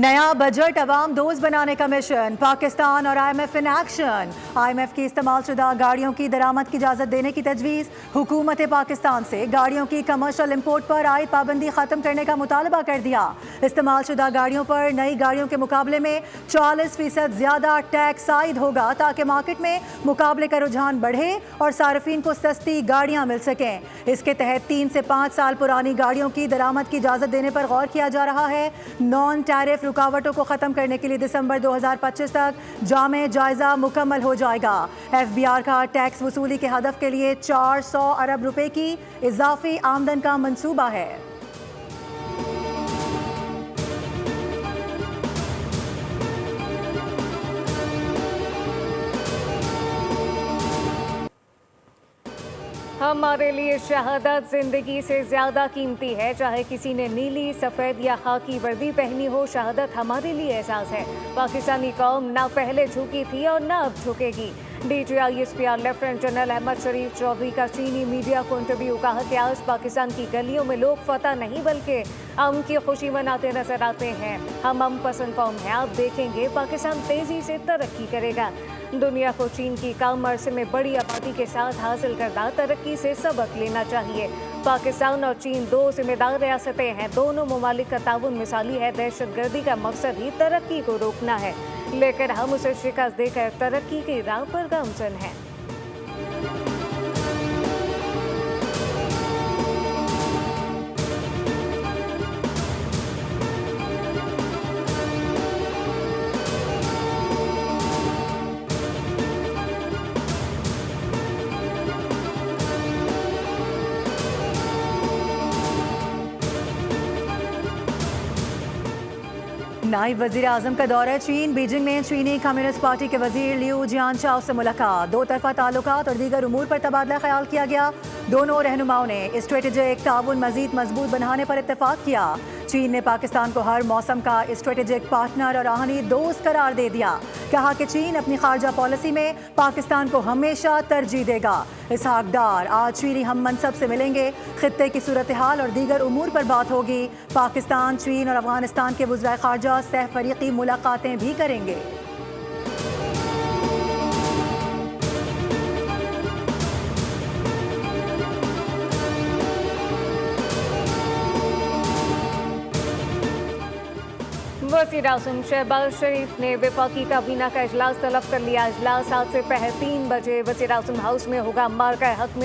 नया बजट अवाम दोस्त बनाने का मिशन, पाकिस्तान और IMF इन एक्शन। IMF की इस्तेमाल शुदा गाड़ियों की दरामद की इजाज़त देने की तजवीज़। हुकूमत पाकिस्तान से गाड़ियों की कमर्शल इम्पोर्ट पर आयद पाबंदी ख़त्म करने का मुतालबा कर दिया। इस्तेमाल शुदा गाड़ियों पर नई गाड़ियों के मुकाबले में 40% ज़्यादा टैक्स आयद होगा ताकि मार्केट में मुकाबले का रुझान बढ़े और सार्फिन को सस्ती गाड़ियाँ मिल सकें। इसके तहत 3 से 5 साल पुरानी गाड़ियों की दरामद की इजाज़त देने पर गौर किया जा रहा है। नॉन टैरिफ रुकावटों को खत्म करने के लिए दिसंबर 2025 तक जामे जायजा मुकम्मल हो जाएगा। FBR का टैक्स वसूली के हदफ के लिए 400 अरब रुपए की इजाफी आमदन का मंसूबा है। हमारे लिए शहादत जिंदगी से ज्यादा कीमती है। चाहे किसी ने नीली, सफेद या खाकी वर्दी पहनी हो, शहादत हमारे लिए एहसास है। पाकिस्तानी कौम ना पहले झुकी थी और ना अब झुकेगी। DGI SPR lieutenant general Ahmed Sharif Chaudhry का चीनी मीडिया को इंटरव्यू। कहा कि आज पाकिस्तान की गलियों में लोग फतह नहीं बल्कि अमन की खुशी मनाते नजर आते हैं। हम अमन पसंद कौम हैं। आप देखेंगे पाकिस्तान तेजी से तरक्की करेगा। दुनिया को चीन की कम अरसे में बड़ी आबादी के साथ हासिल करदा तरक्की से सबक लेना चाहिए। पाकिस्तान और चीन दो जिम्मेदार रियासतें हैं। दोनों ममालिक का ताउन मिसाली है। दहशतगर्दी का मकसद ही तरक्की को रोकना है, लेकिन हम उसे शिकस्त देकर तरक्की की राह पर गामजन हैं। नायब वजीर आजम का दौरा चीन। बीजिंग में चीनी कम्युनिस्ट पार्टी के वजीर लियू जियानचाओ से मुलाकात। दो तरफा ताल्लुकात और दीगर उमूर पर तबादला ख्याल किया गया। दोनों रहनुमाओं ने स्ट्रेटेजिक ताउन मजीद मजबूत बनाने पर इत्तेफाक किया। चीन ने पाकिस्तान को हर मौसम का स्ट्रेटेजिक पार्टनर और आहनी दोस्त करार दे दिया। कहा कि चीन अपनी खारजा पॉलिसी में पाकिस्तान को हमेशा तरजीह देगा। इसहाक डार आज चीनी हम मनसब से मिलेंगे। खित्ते की सूरत हाल और दीगर उमूर पर बात होगी। पाकिस्तान, चीन और अफगानिस्तान के वज़राए खारजा सहफरीकी मुलाकातें भी करेंगे। वज़ीर आज़म शहबाज शरीफ ने वफाकी काबीना का इजलास तलब कर लिया। इजलास आज से पहर 3 बजे वज़ीर आज़म हाउस में होगा। मार्का हक में